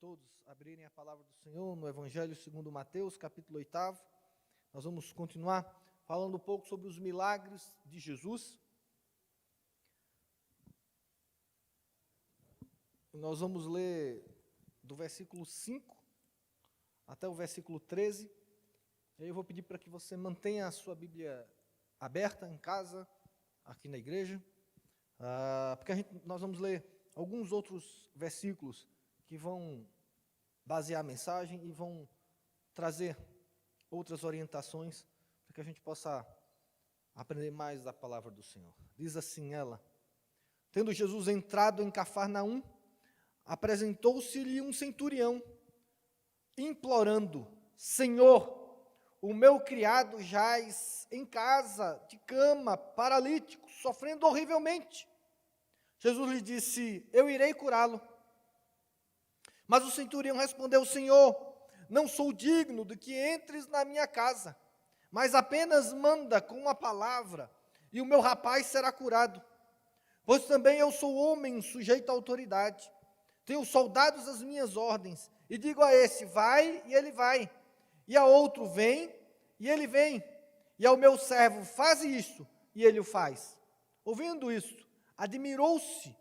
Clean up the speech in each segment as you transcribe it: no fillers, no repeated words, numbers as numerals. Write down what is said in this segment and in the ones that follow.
todos abrirem a palavra do Senhor no Evangelho segundo Mateus, capítulo 8. Nós vamos continuar falando um pouco sobre os milagres de Jesus. Nós vamos ler do versículo 5 até o versículo 13. Eu vou pedir para que você mantenha a sua Bíblia aberta em casa, aqui na igreja, porque nós vamos ler alguns outros versículos que vão basear a mensagem e vão trazer outras orientações para que a gente possa aprender mais da palavra do Senhor. Diz assim ela: tendo Jesus entrado em Cafarnaum, apresentou-se-lhe um centurião, implorando: Senhor, o meu criado jaz em casa, de cama, paralítico, sofrendo horrivelmente. Jesus lhe disse: eu irei curá-lo. Mas o centurião respondeu: Senhor, não sou digno de que entres na minha casa, mas apenas manda com uma palavra, e o meu rapaz será curado. Pois também eu sou homem sujeito à autoridade, tenho soldados às minhas ordens, e digo a esse: vai, e ele vai, e a outro: vem, e ele vem, e ao meu servo: faz isto, e ele o faz. Ouvindo isto, admirou-se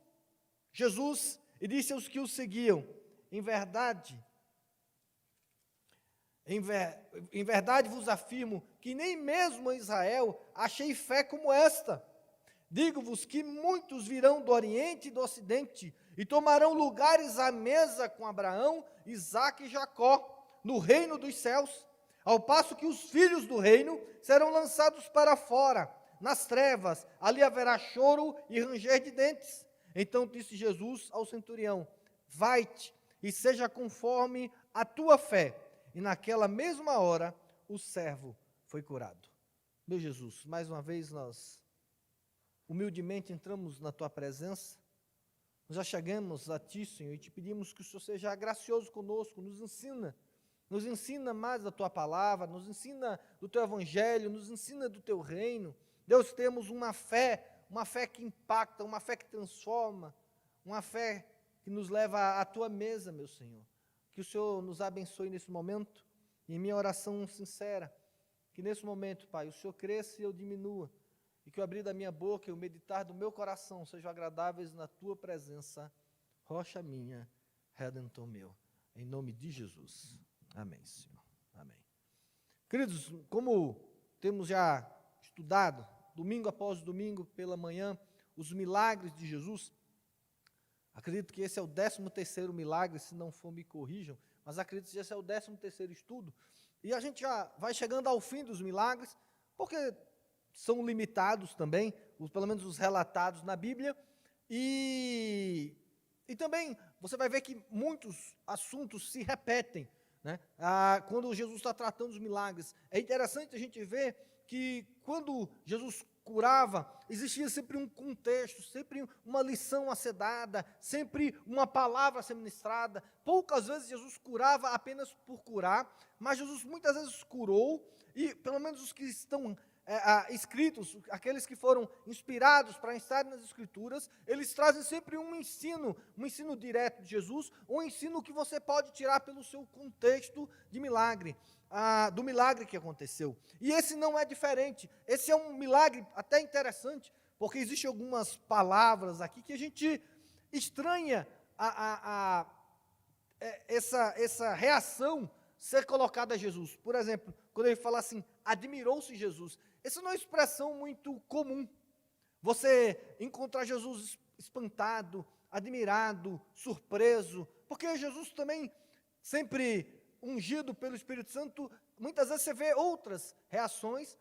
Jesus e disse aos que o seguiam: em verdade vos afirmo que nem mesmo em Israel achei fé como esta. Digo-vos que muitos virão do Oriente e do Ocidente e tomarão lugares à mesa com Abraão, Isaque e Jacó no reino dos céus, ao passo que os filhos do reino serão lançados para fora, nas trevas. Ali haverá choro e ranger de dentes. Então disse Jesus ao centurião: vai-te e seja conforme a tua fé. E naquela mesma hora o servo foi curado. Meu Jesus, mais uma vez nós humildemente entramos na tua presença, nós já chegamos a ti, Senhor, e te pedimos que o Senhor seja gracioso conosco, nos ensina mais da tua palavra, nos ensina do teu evangelho, nos ensina do teu reino. Deus, temos uma fé que impacta, uma fé que transforma, uma fé que nos leva à tua mesa, meu Senhor. Que o Senhor nos abençoe nesse momento, e em minha oração sincera, que nesse momento, Pai, o Senhor cresça e eu diminua, e que o abrir da minha boca e o meditar do meu coração sejam agradáveis na tua presença, rocha minha, redentor meu, em nome de Jesus. Amém, Senhor. Amém. Queridos, como temos já estudado, domingo após domingo, pela manhã, os milagres de Jesus, acredito que esse é o 13º milagre, se não for me corrijam, mas acredito que esse é o 13º estudo, e a gente já vai chegando ao fim dos milagres, porque são limitados também, pelo menos os relatados na Bíblia, e também você vai ver que muitos assuntos se repetem, né? Quando Jesus está tratando os milagres. É interessante a gente ver que quando Jesus curava, existia sempre um contexto, sempre uma lição a ser dada, sempre uma palavra a ser ministrada. Poucas vezes Jesus curava apenas por curar, mas Jesus muitas vezes curou, e pelo menos os que estão escritos, aqueles que foram inspirados para estar nas Escrituras, eles trazem sempre um ensino direto de Jesus, um ensino que você pode tirar pelo seu contexto de milagre, do milagre que aconteceu. E esse não é diferente. Esse é um milagre até interessante, porque existem algumas palavras aqui que a gente estranha essa reação ser colocada a Jesus. Por exemplo, quando ele fala assim: admirou-se Jesus. Essa não é uma expressão muito comum. Você encontrar Jesus espantado, admirado, surpreso, porque Jesus também, sempre ungido pelo Espírito Santo, muitas vezes você vê outras reações,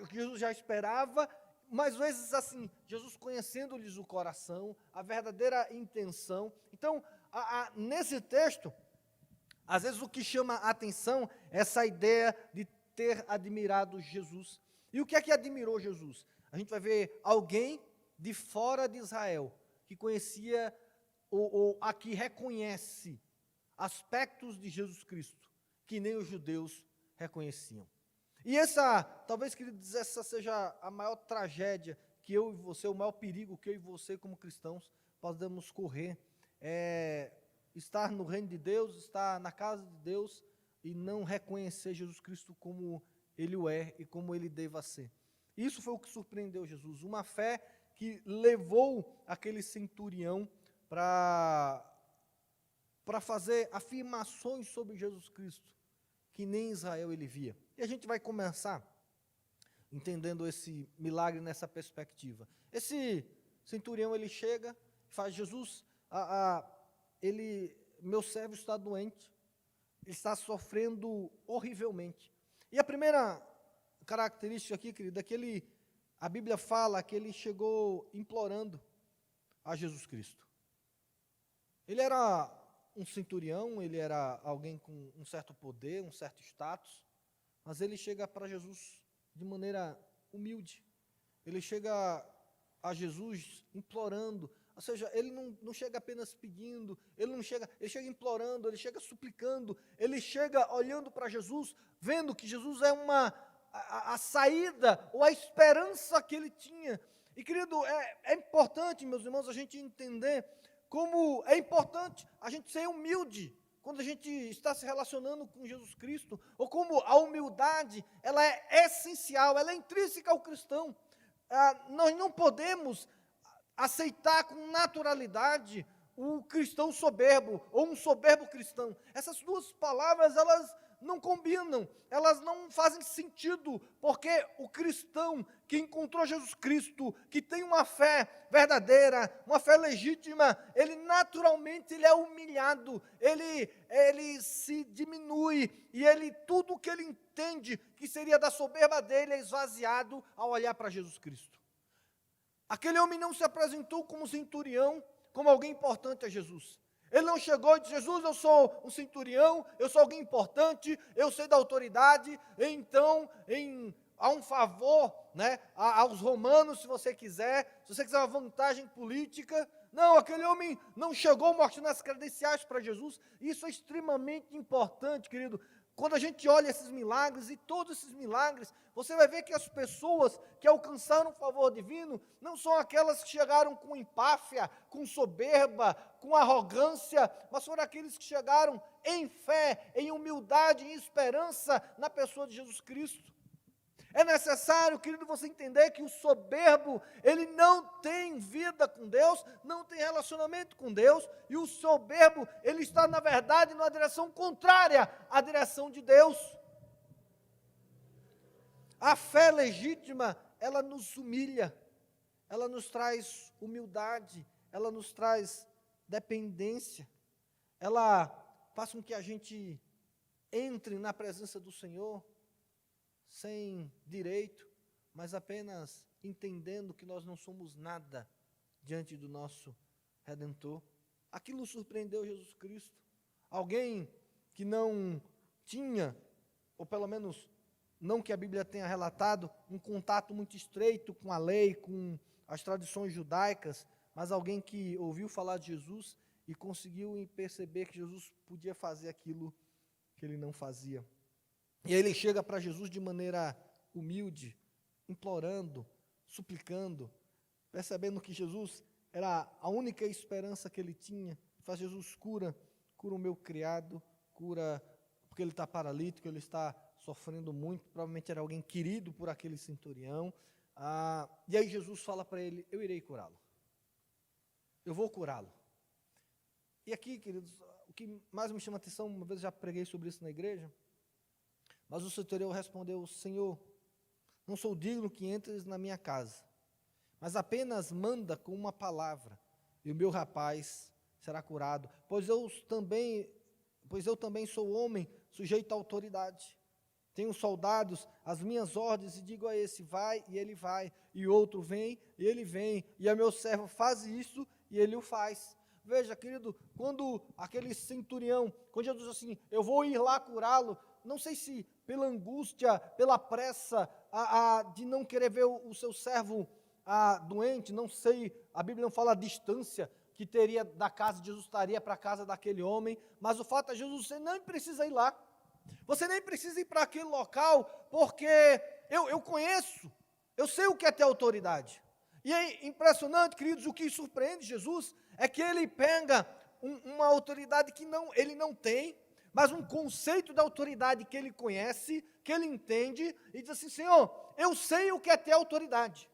que Jesus já esperava, mas às vezes assim, Jesus conhecendo-lhes o coração, a verdadeira intenção. Então, nesse texto, às vezes o que chama a atenção é essa ideia de ter admirado Jesus. E o que é que admirou Jesus? A gente vai ver alguém de fora de Israel, que conhecia, ou aqui reconhece aspectos de Jesus Cristo, que nem os judeus reconheciam. E talvez, queridos, essa seja a maior tragédia que eu e você, o maior perigo que eu e você como cristãos podemos correr, estar no reino de Deus, estar na casa de Deus e não reconhecer Jesus Cristo como Ele o é e como Ele deva ser. Isso foi o que surpreendeu Jesus, uma fé que levou aquele centurião para fazer afirmações sobre Jesus Cristo, que nem em Israel ele via. E a gente vai começar entendendo esse milagre nessa perspectiva. Esse centurião, ele chega e faz: Jesus, meu servo está doente, ele está sofrendo horrivelmente. E a primeira característica aqui, querido, é que a Bíblia fala que ele chegou implorando a Jesus Cristo. Ele era um centurião, ele era alguém com um certo poder, um certo status, mas ele chega para Jesus de maneira humilde. Ele chega a Jesus implorando, ou seja, ele não chega apenas pedindo, ele chega implorando, ele chega suplicando, ele chega olhando para Jesus, vendo que Jesus é a saída ou a esperança que ele tinha. E, querido, é importante, meus irmãos, a gente entender como é importante a gente ser humilde quando a gente está se relacionando com Jesus Cristo, ou como a humildade, ela é essencial, ela é intrínseca ao cristão. Nós não podemos aceitar com naturalidade o cristão soberbo, ou um soberbo cristão. Essas duas palavras, elas não combinam, elas não fazem sentido, porque o cristão que encontrou Jesus Cristo, que tem uma fé verdadeira, uma fé legítima, ele naturalmente ele é humilhado, ele se diminui, e tudo que ele entende que seria da soberba dele é esvaziado ao olhar para Jesus Cristo. Aquele homem não se apresentou como centurião, como alguém importante a Jesus. Ele não chegou e disse: Jesus, eu sou um centurião, eu sou alguém importante, eu sei da autoridade, então, há um favor, né, aos romanos, se você quiser uma vantagem política. Não, aquele homem não chegou mostrando as credenciais para Jesus. Isso é extremamente importante, querido. Quando a gente olha esses milagres, e todos esses milagres, você vai ver que as pessoas que alcançaram o favor divino, não são aquelas que chegaram com empáfia, com soberba, com arrogância, mas foram aqueles que chegaram em fé, em humildade, em esperança na pessoa de Jesus Cristo. É necessário, querido, você entender que o soberbo, ele não tem vida com Deus, não tem relacionamento com Deus, e o soberbo, ele está, na verdade, numa direção contrária à direção de Deus. A fé legítima, ela nos humilha, ela nos traz humildade, ela nos traz dependência, ela faz com que a gente entre na presença do Senhor, sem direito, mas apenas entendendo que nós não somos nada diante do nosso Redentor. Aquilo surpreendeu Jesus Cristo. Alguém que não tinha, ou pelo menos não que a Bíblia tenha relatado, um contato muito estreito com a lei, com as tradições judaicas, mas alguém que ouviu falar de Jesus e conseguiu perceber que Jesus podia fazer aquilo que ele não fazia. E aí ele chega para Jesus de maneira humilde, implorando, suplicando, percebendo que Jesus era a única esperança que ele tinha. Faz: Jesus, cura o meu criado, cura, porque ele está paralítico, ele está sofrendo muito, provavelmente era alguém querido por aquele centurião. E aí Jesus fala para ele: eu irei curá-lo, eu vou curá-lo. E aqui, queridos, o que mais me chama a atenção, uma vez já preguei sobre isso na igreja, mas o centurião respondeu: Senhor, não sou digno que entres na minha casa, mas apenas manda com uma palavra, e o meu rapaz será curado, pois eu também sou homem sujeito à autoridade. Tenho soldados, as minhas ordens, e digo a esse: vai, e ele vai, e outro: vem, e ele vem, e a meu servo: faz isso, e ele o faz. Veja, querido, quando aquele centurião, quando Jesus disse assim: eu vou ir lá curá-lo, não sei se pela angústia, pela pressa de não querer ver o seu servo doente, não sei, a Bíblia não fala a distância que teria da casa de Jesus, estaria para a casa daquele homem, mas o fato é: Jesus, você nem precisa ir lá, você nem precisa ir para aquele local, porque eu conheço, eu sei o que é ter autoridade. E é impressionante, queridos, o que surpreende Jesus é que ele pega uma autoridade que ele não tem, mas um conceito da autoridade que ele conhece, que ele entende, e diz assim: Senhor, eu sei o que é ter autoridade.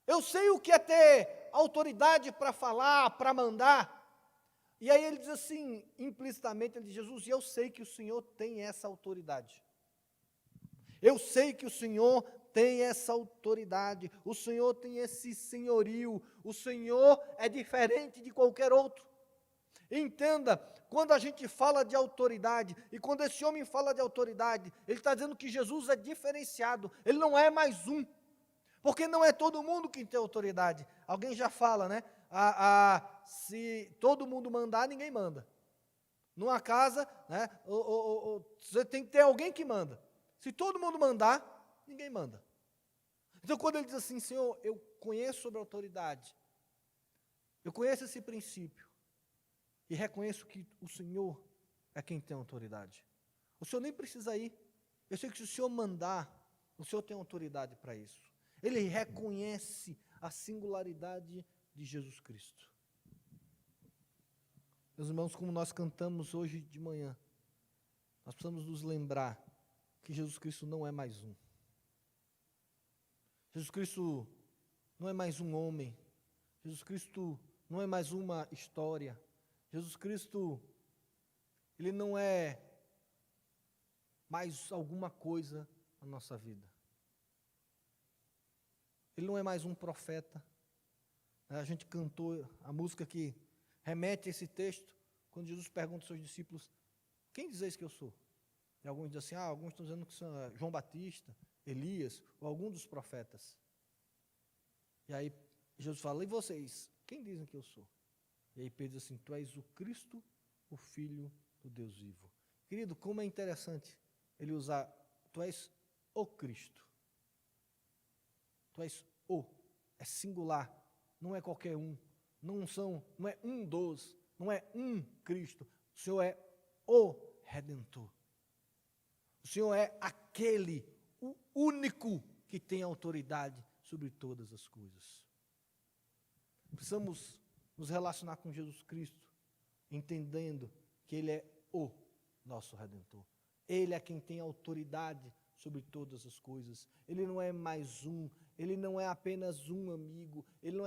Eu sei o que é ter autoridade para falar, para mandar. E aí ele diz assim, implicitamente, ele diz: Jesus, eu sei que o Senhor tem essa autoridade. Eu sei que o Senhor tem essa autoridade, o Senhor tem esse senhorio, o Senhor é diferente de qualquer outro. Entenda, quando a gente fala de autoridade, e quando esse homem fala de autoridade, ele está dizendo que Jesus é diferenciado, ele não é mais um, porque não é todo mundo que tem autoridade. Alguém já fala, né? Se todo mundo mandar, ninguém manda. Numa casa, né, você tem que ter alguém que manda. Se todo mundo mandar, ninguém manda. Então, quando ele diz assim: Senhor, eu conheço sobre a autoridade, eu conheço esse princípio, e reconheço que o Senhor é quem tem autoridade. O Senhor nem precisa ir. Eu sei que se o Senhor mandar, o Senhor tem autoridade para isso. Ele reconhece a singularidade de Jesus Cristo. Meus irmãos, como nós cantamos hoje de manhã, nós precisamos nos lembrar que Jesus Cristo não é mais um. Jesus Cristo não é mais um homem. Jesus Cristo não é mais uma história. Jesus Cristo, ele não é mais alguma coisa na nossa vida. Ele não é mais um profeta. A gente cantou a música que remete a esse texto, quando Jesus pergunta aos seus discípulos: quem dizeis que eu sou? E alguns dizem assim: alguns estão dizendo que são João Batista, Elias, ou algum dos profetas. E aí Jesus fala: e vocês, quem dizem que eu sou? E aí Pedro diz assim: tu és o Cristo, o Filho do Deus vivo. Querido, como é interessante ele usar: tu és o Cristo. Tu és o, é singular, não é qualquer um, não é um dos, não é um Cristo. O Senhor é o Redentor. O Senhor é aquele, o único que tem autoridade sobre todas as coisas. Precisamos nos relacionar com Jesus Cristo, entendendo que Ele é o nosso Redentor. Ele é quem tem autoridade sobre todas as coisas. Ele não é mais um, Ele não é apenas um amigo, Ele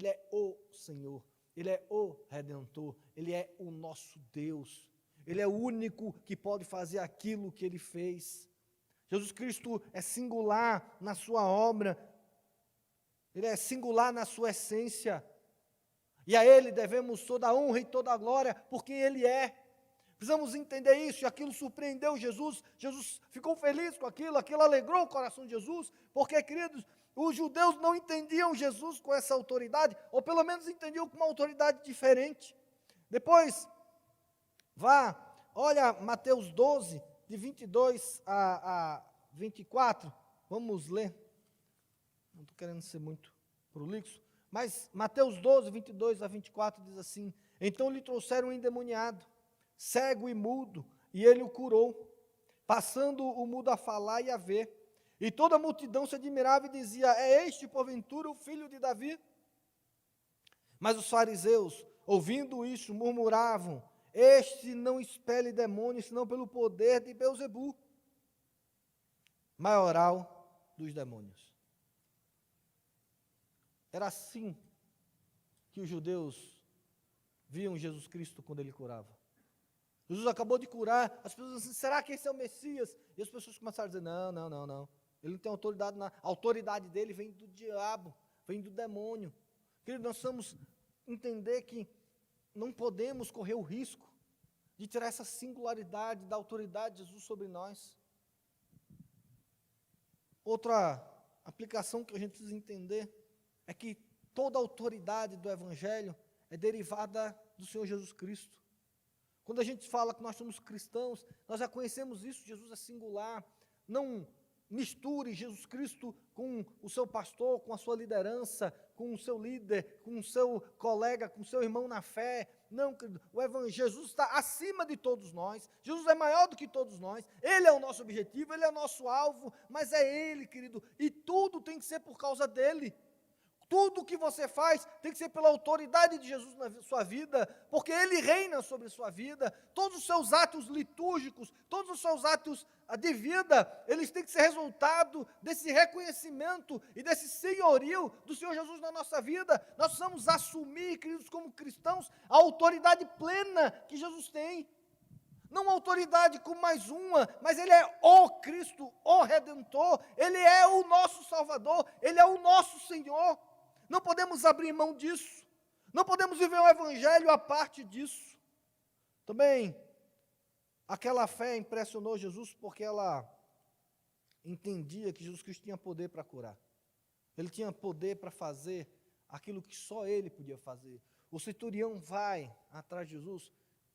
é o Senhor, Ele é o Redentor, Ele é o nosso Deus. Ele é o único que pode fazer aquilo que Ele fez. Jesus Cristo é singular na sua obra, Ele é singular na sua essência, e a Ele devemos toda a honra e toda a glória, porque Ele é. Precisamos entender isso, e aquilo surpreendeu Jesus. Jesus ficou feliz com aquilo alegrou o coração de Jesus, porque, queridos, os judeus não entendiam Jesus com essa autoridade, ou pelo menos entendiam com uma autoridade diferente. Depois, olha Mateus 12, de 22 a 24, vamos ler. Não estou querendo ser muito prolixo, mas Mateus 12, 22 a 24 diz assim: então lhe trouxeram um endemoniado, cego e mudo, e ele o curou, passando o mudo a falar e a ver. E toda a multidão se admirava e dizia: é este, porventura, o filho de Davi? Mas os fariseus, ouvindo isso, murmuravam: este não expele demônios, senão pelo poder de Beelzebu, maioral dos demônios. Era assim que os judeus viam Jesus Cristo quando ele curava. Jesus acabou de curar, as pessoas dizem: será que esse é o Messias? E as pessoas começaram a dizer: não. Ele não tem autoridade, a autoridade dele vem do diabo, vem do demônio. Querido, nós precisamos entender que não podemos correr o risco de tirar essa singularidade da autoridade de Jesus sobre nós. Outra aplicação que a gente precisa entender é que toda a autoridade do Evangelho é derivada do Senhor Jesus Cristo. Quando a gente fala que nós somos cristãos, nós já conhecemos isso: Jesus é singular. Não misture Jesus Cristo com o seu pastor, com a sua liderança, com o seu líder, com o seu colega, com o seu irmão na fé. Não, querido, o Evangelho, Jesus está acima de todos nós, Jesus é maior do que todos nós, Ele é o nosso objetivo, Ele é o nosso alvo, mas é Ele, querido, e tudo tem que ser por causa dEle. tudo que você faz tem que ser pela autoridade de Jesus na sua vida, porque Ele reina sobre a sua vida. Todos os seus atos litúrgicos, todos os seus atos de vida, eles têm que ser resultado desse reconhecimento e desse senhorio do Senhor Jesus na nossa vida. Nós precisamos assumir, queridos, como cristãos, a autoridade plena que Jesus tem. Não autoridade com mais uma, mas Ele é o Cristo, o Redentor, Ele é o nosso Salvador, Ele é o nosso Senhor. Não podemos abrir mão disso, não podemos viver o Evangelho à parte disso. Também, aquela fé impressionou Jesus porque ela entendia que Jesus Cristo tinha poder para curar. Ele tinha poder para fazer aquilo que só Ele podia fazer. O centurião vai atrás de Jesus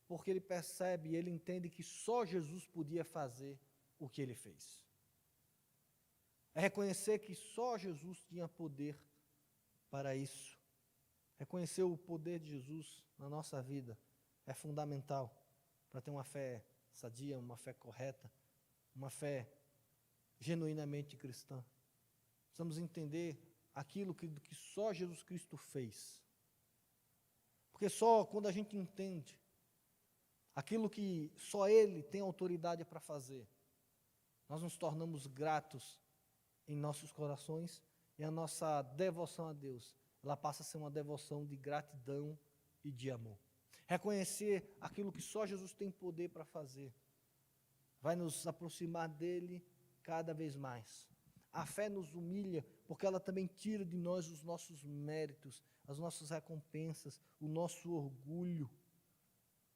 porque ele percebe e ele entende que só Jesus podia fazer o que ele fez. É reconhecer que só Jesus tinha poder para isso. Reconhecer o poder de Jesus na nossa vida é fundamental para ter uma fé sadia, uma fé correta, uma fé genuinamente cristã. Precisamos entender aquilo que só Jesus Cristo fez. Porque só quando a gente entende aquilo que só Ele tem autoridade para fazer, nós nos tornamos gratos em nossos corações e a nossa devoção a Deus, ela passa a ser uma devoção de gratidão e de amor. Reconhecer aquilo que só Jesus tem poder para fazer, vai nos aproximar dEle cada vez mais. A fé nos humilha, porque ela também tira de nós os nossos méritos, as nossas recompensas, o nosso orgulho.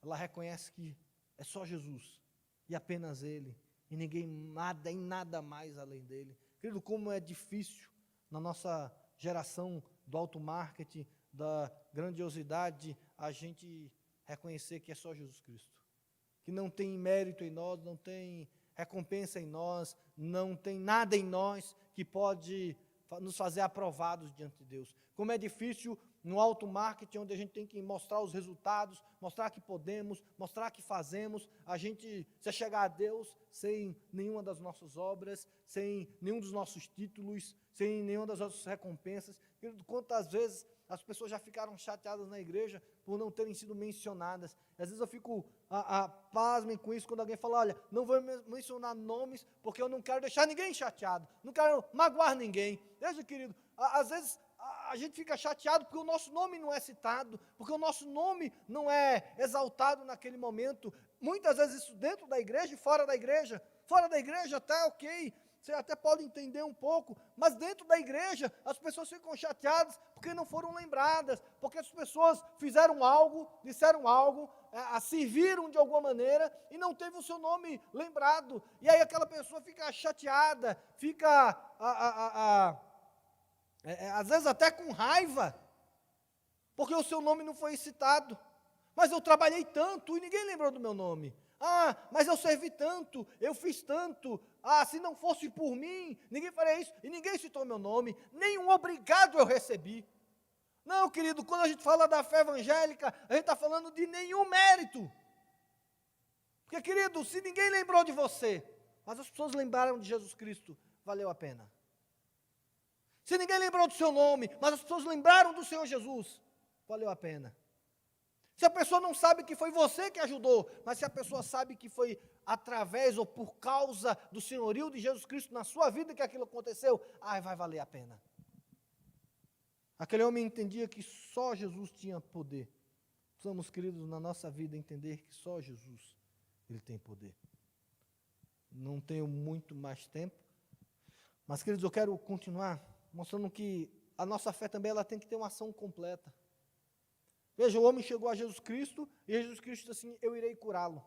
Ela reconhece que é só Jesus, e apenas Ele, e ninguém nada, e nada mais além dEle. Querido, como é difícil na nossa geração do auto-marketing, da grandiosidade, a gente reconhecer que é só Jesus Cristo. Que não tem mérito em nós, não tem recompensa em nós, não tem nada em nós que pode nos fazer aprovados diante de Deus. Como é difícil no auto-marketing, onde a gente tem que mostrar os resultados, mostrar que podemos, mostrar que fazemos, a gente se chegar a Deus sem nenhuma das nossas obras, sem nenhum dos nossos títulos, sem nenhuma das nossas recompensas. Quantas vezes as pessoas já ficaram chateadas na igreja por não terem sido mencionadas. Às vezes eu fico pasmem com isso, quando alguém fala, olha, não vou mencionar nomes, porque eu não quero deixar ninguém chateado, não quero magoar ninguém. Veja, querido, às vezes a gente fica chateado porque o nosso nome não é citado, porque o nosso nome não é exaltado naquele momento. Muitas vezes isso dentro da igreja e fora da igreja. Fora da igreja até ok, você até pode entender um pouco, mas dentro da igreja as pessoas ficam chateadas porque não foram lembradas, porque as pessoas fizeram algo, disseram algo, serviram de alguma maneira e não teve o seu nome lembrado. E aí aquela pessoa fica chateada, fica às vezes até com raiva, porque o seu nome não foi citado. Mas eu trabalhei tanto e ninguém lembrou do meu nome. Ah, mas eu servi tanto, eu fiz tanto. Ah, se não fosse por mim, ninguém faria isso. E ninguém citou meu nome, nenhum obrigado eu recebi. Não, querido, quando a gente fala da fé evangélica, a gente está falando de nenhum mérito. Porque, querido, se ninguém lembrou de você, mas as pessoas lembraram de Jesus Cristo, valeu a pena. Se ninguém lembrou do seu nome, mas as pessoas lembraram do Senhor Jesus, valeu a pena. Se a pessoa não sabe que foi você que ajudou, mas se a pessoa sabe que foi através ou por causa do senhorio de Jesus Cristo na sua vida que aquilo aconteceu, vai valer a pena. Aquele homem entendia que só Jesus tinha poder. Precisamos, queridos, na nossa vida entender que só Jesus, Ele tem poder. Não tenho muito mais tempo, mas, queridos, eu quero continuar mostrando que a nossa fé também ela tem que ter uma ação completa. Veja, o homem chegou a Jesus Cristo, e Jesus Cristo disse assim, eu irei curá-lo.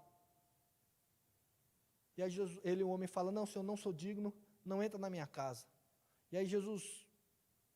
E aí o homem fala, não, Senhor, não sou digno, não entra na minha casa. E aí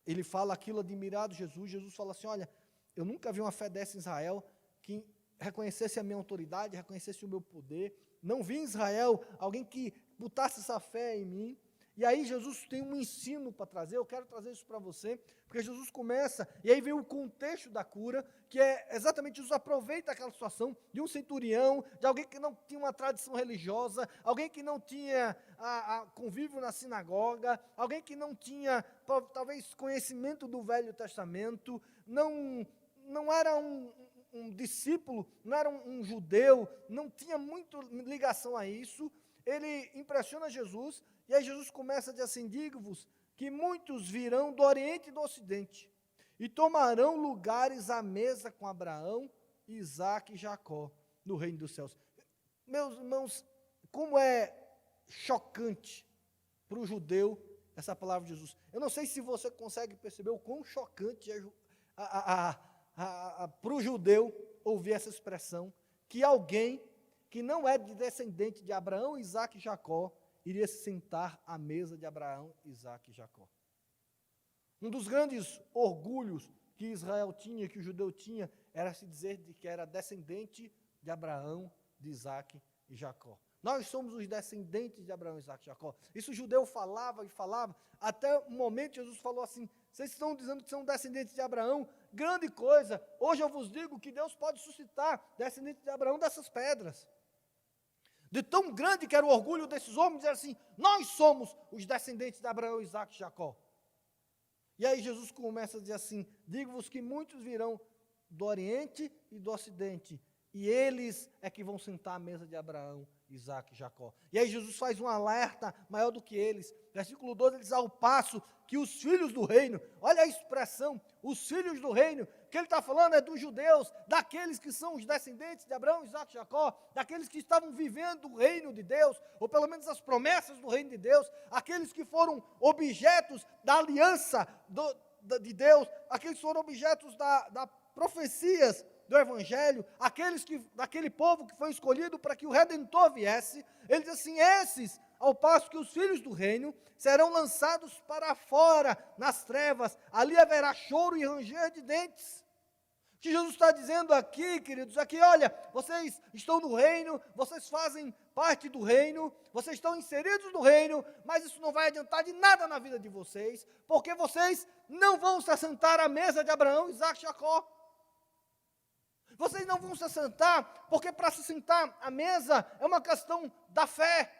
ele fala aquilo admirado, Jesus fala assim, olha, eu nunca vi uma fé dessa em Israel, que reconhecesse a minha autoridade, reconhecesse o meu poder, não vi em Israel alguém que botasse essa fé em mim. E aí Jesus tem um ensino para trazer, eu quero trazer isso para você, porque Jesus começa, e aí vem o contexto da cura, que é exatamente Jesus aproveita aquela situação de um centurião, de alguém que não tinha uma tradição religiosa, alguém que não tinha convívio na sinagoga, alguém que não tinha, talvez, conhecimento do Velho Testamento, não era um discípulo, não era um judeu, não tinha muito ligação a isso. Ele impressiona Jesus, e aí Jesus começa a dizer assim: digo-vos que muitos virão do Oriente e do Ocidente, e tomarão lugares à mesa com Abraão, Isaque e Jacó, no reino dos céus. Meus irmãos, como é chocante para o judeu essa palavra de Jesus. Eu não sei se você consegue perceber o quão chocante é para o judeu ouvir essa expressão, que alguém que não é de descendente de Abraão, Isaque e Jacó, iria se sentar à mesa de Abraão, Isaque e Jacó. Um dos grandes orgulhos que Israel tinha, que o judeu tinha, era se dizer de que era descendente de Abraão, de Isaque e Jacó. Nós somos os descendentes de Abraão, Isaque e Jacó. Isso o judeu falava e falava, até o momento Jesus falou assim: vocês estão dizendo que são descendentes de Abraão? Grande coisa, hoje eu vos digo que Deus pode suscitar descendentes de Abraão dessas pedras. De tão grande que era o orgulho desses homens, dizer assim: nós somos os descendentes de Abraão, Isaque e Jacó. E aí Jesus começa a dizer assim: digo-vos que muitos virão do Oriente e do Ocidente, e eles é que vão sentar à mesa de Abraão, Isaque e Jacó. E aí Jesus faz um alerta maior do que eles. Versículo 12, ele diz: ao passo que os filhos do reino, olha a expressão, os filhos do reino, que ele está falando é dos judeus, daqueles que são os descendentes de Abraão, Isaque e Jacó, daqueles que estavam vivendo o reino de Deus, ou pelo menos as promessas do reino de Deus, aqueles que foram objetos da aliança de Deus, aqueles que foram objetos da profecias do Evangelho, daquele povo que foi escolhido para que o Redentor viesse. Ele diz assim: esses, ao passo que os filhos do reino serão lançados para fora, nas trevas, ali haverá choro e ranger de dentes. O que Jesus está dizendo aqui, queridos, aqui, olha, vocês estão no reino, vocês fazem parte do reino, vocês estão inseridos no reino, mas isso não vai adiantar de nada na vida de vocês, porque vocês não vão se assentar à mesa de Abraão, Isaque e Jacó. Vocês não vão se assentar, porque para se sentar à mesa é uma questão da fé,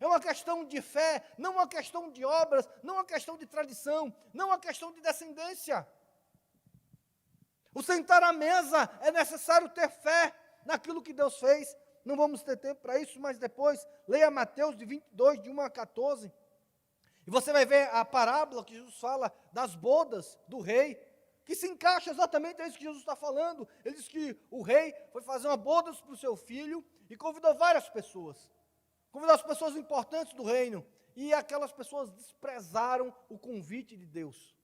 é uma questão de fé, não uma questão de obras, não uma questão de tradição, não uma questão de descendência. O sentar à mesa é necessário ter fé naquilo que Deus fez. Não vamos ter tempo para isso, mas depois leia Mateus de 22, de 1 a 14, e você vai ver a parábola que Jesus fala das bodas do rei, que se encaixa exatamente a isso que Jesus está falando. Ele diz que o rei foi fazer uma boda para o seu filho e convidou várias pessoas. Convidou as pessoas importantes do reino. E aquelas pessoas desprezaram o convite de Deus.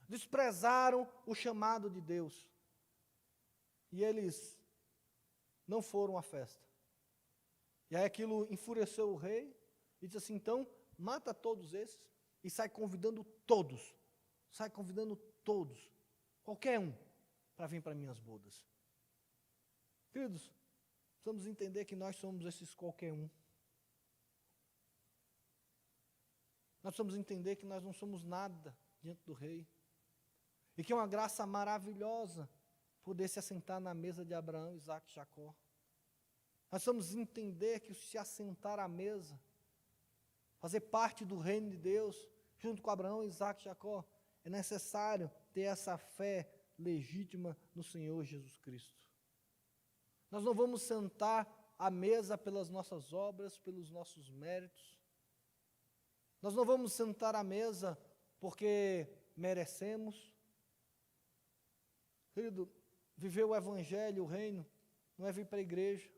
Desprezaram o chamado de Deus. E eles não foram à festa. E aí aquilo enfureceu o rei e disse assim: então, mata todos esses e sai convidando todos. Sai convidando todos, qualquer um, para vir para minhas bodas. Queridos, precisamos entender que nós somos esses qualquer um. Nós precisamos entender que nós não somos nada diante do rei. E que é uma graça maravilhosa poder se assentar na mesa de Abraão, Isaque e Jacó. Nós precisamos entender que se assentar à mesa, fazer parte do reino de Deus, junto com Abraão, Isaque e Jacó, é necessário ter essa fé legítima no Senhor Jesus Cristo. Nós não vamos sentar à mesa pelas nossas obras, pelos nossos méritos. Nós não vamos sentar à mesa porque merecemos. Querido, viver o Evangelho, o reino, não é vir para a igreja,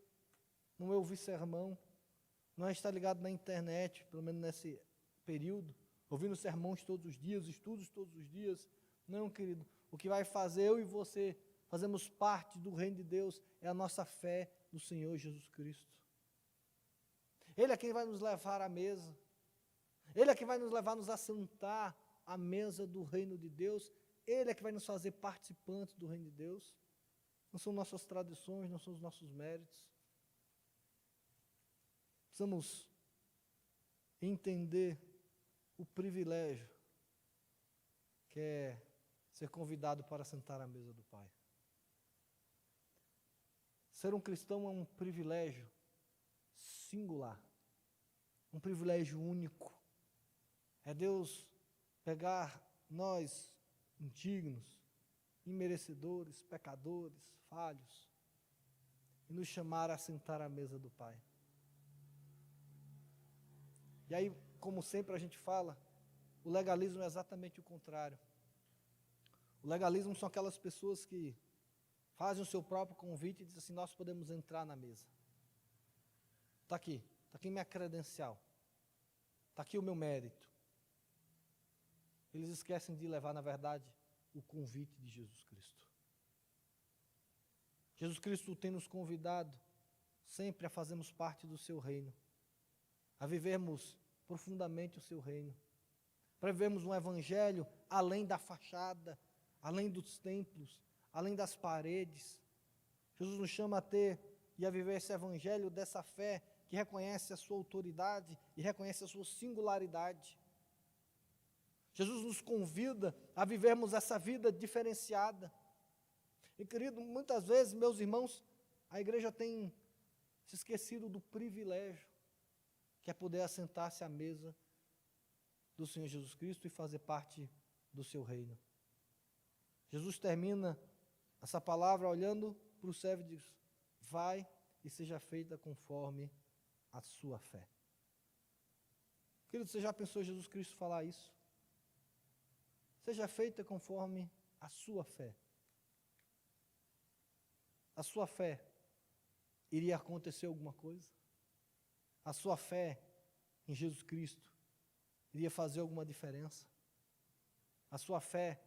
não é ouvir sermão, não é estar ligado na internet, pelo menos nesse período, ouvindo sermões todos os dias, estudos todos os dias. Não, querido, o que vai fazer eu e você fazemos parte do reino de Deus é a nossa fé no Senhor Jesus Cristo. Ele é quem vai nos levar à mesa. Ele é quem vai nos levar a nos assentar à mesa do reino de Deus. Ele é que vai nos fazer participantes do reino de Deus. Não são nossas tradições, não são os nossos méritos. Precisamos entender o privilégio que é ser convidado para sentar à mesa do Pai. Ser um cristão é um privilégio singular, um privilégio único. É Deus pegar nós, indignos, imerecedores, pecadores, falhos, e nos chamar a sentar à mesa do Pai. E aí, como sempre a gente fala, o legalismo é exatamente o contrário. O legalismo são aquelas pessoas que fazem o seu próprio convite e dizem assim, nós podemos entrar na mesa. Está aqui minha credencial, está aqui o meu mérito. Eles esquecem de levar, na verdade, o convite de Jesus Cristo. Jesus Cristo tem nos convidado sempre a fazermos parte do seu reino, a vivermos profundamente o seu reino, para vivermos um evangelho além da fachada, além dos templos, além das paredes. Jesus nos chama a ter e a viver esse evangelho dessa fé que reconhece a sua autoridade e reconhece a sua singularidade. Jesus nos convida a vivermos essa vida diferenciada. E querido, muitas vezes, meus irmãos, a igreja tem se esquecido do privilégio que é poder assentar-se à mesa do Senhor Jesus Cristo e fazer parte do seu reino. Jesus termina essa palavra olhando para o servo e diz, vai e seja feita conforme a sua fé. Querido, você já pensou Jesus Cristo falar isso? Seja feita conforme a sua fé. A sua fé iria acontecer alguma coisa? A sua fé em Jesus Cristo iria fazer alguma diferença? A sua fé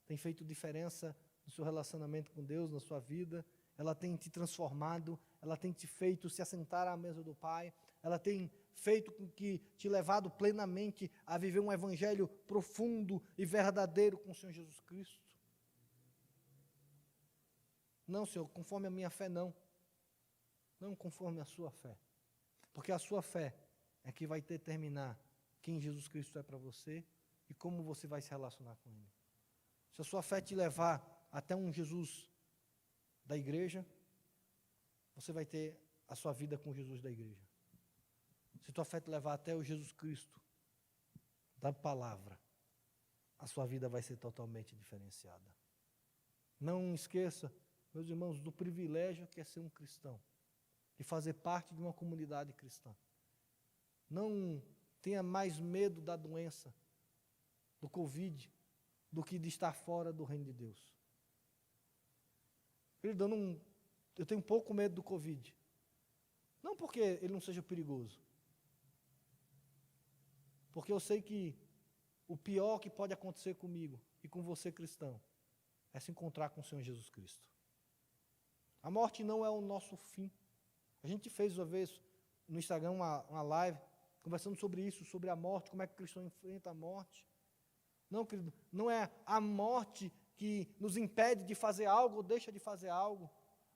tem feito diferença no seu relacionamento com Deus, na sua vida? Ela tem te transformado, ela tem te feito se assentar à mesa do Pai, ela tem feito com que te levado plenamente a viver um evangelho profundo e verdadeiro com o Senhor Jesus Cristo? Não, Senhor, conforme a minha fé, não. Não conforme a sua fé. Porque a sua fé é que vai determinar quem Jesus Cristo é para você e como você vai se relacionar com Ele. Se a sua fé te levar até um Jesus da igreja, você vai ter a sua vida com Jesus da igreja. Se a tua fé te levar até o Jesus Cristo da palavra, a sua vida vai ser totalmente diferenciada. Não esqueça, meus irmãos, do privilégio que é ser um cristão e fazer parte de uma comunidade cristã. Não tenha mais medo da doença, do Covid, do que de estar fora do reino de Deus. Querido, eu tenho pouco medo do Covid. Não porque ele não seja perigoso. Porque eu sei que o pior que pode acontecer comigo e com você cristão é se encontrar com o Senhor Jesus Cristo. A morte não é o nosso fim. A gente fez uma vez no Instagram uma live conversando sobre isso, sobre a morte, como é que o cristão enfrenta a morte. Não, querido, não é a morte que nos impede de fazer algo ou deixa de fazer algo.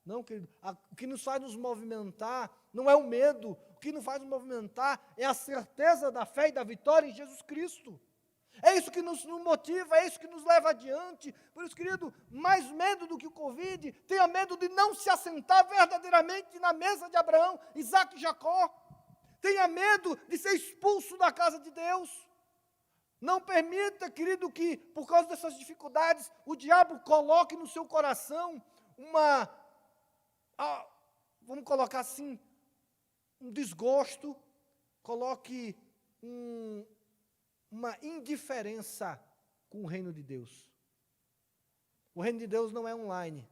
Não, querido, o que nos faz nos movimentar não é o medo, o que nos faz nos movimentar é a certeza da fé e da vitória em Jesus Cristo. É isso que nos motiva, é isso que nos leva adiante. Por isso, querido, mais medo do que o Covid, tenha medo de não se assentar verdadeiramente na mesa de Abraão, Isaac e Jacó. Tenha medo de ser expulso da casa de Deus. Não permita, querido, que por causa dessas dificuldades, o diabo coloque no seu coração vamos colocar assim, um desgosto, coloque uma indiferença com o reino de Deus. O reino de Deus não é online.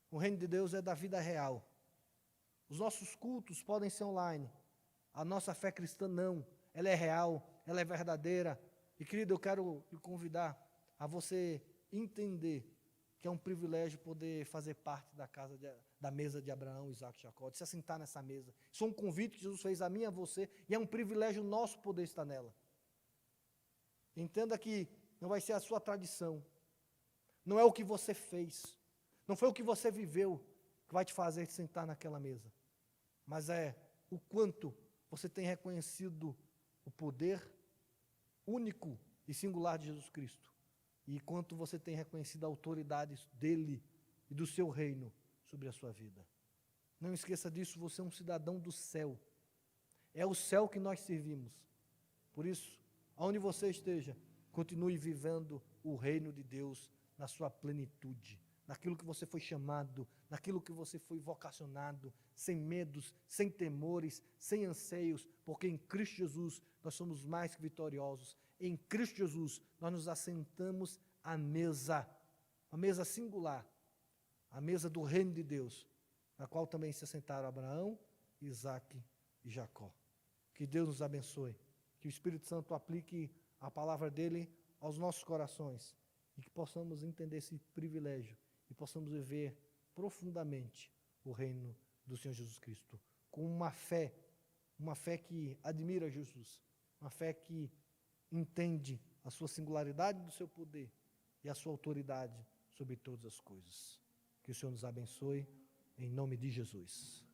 O reino de Deus é da vida real. Os nossos cultos podem ser online. A nossa fé cristã não. Ela é real, ela é verdadeira. E, querido, eu quero lhe convidar a você entender que é um privilégio poder fazer parte da mesa de Abraão, Isaac e Jacó, de se assentar nessa mesa. Isso é um convite que Jesus fez a mim e a você, e é um privilégio nosso poder estar nela. Entenda que não vai ser a sua tradição, não é o que você fez, não foi o que você viveu que vai te fazer sentar naquela mesa, mas é o quanto você tem reconhecido o o poder único e singular de Jesus Cristo, e quanto você tem reconhecido a autoridade dele e do seu reino sobre a sua vida. Não esqueça disso, você é um cidadão do céu. É o céu que nós servimos. Por isso, aonde você esteja, continue vivendo o reino de Deus na sua plenitude, naquilo que você foi chamado, naquilo que você foi vocacionado, sem medos, sem temores, sem anseios, porque em Cristo Jesus nós somos mais que vitoriosos. Em Cristo Jesus nós nos assentamos à mesa, a mesa singular, a mesa do reino de Deus, na qual também se assentaram Abraão, Isaque e Jacó. Que Deus nos abençoe, que o Espírito Santo aplique a palavra dele aos nossos corações e que possamos entender esse privilégio e possamos viver profundamente o reino do Senhor Jesus Cristo, com uma fé que admira Jesus, uma fé que entende a sua singularidade do seu poder e a sua autoridade sobre todas as coisas. Que o Senhor nos abençoe, em nome de Jesus.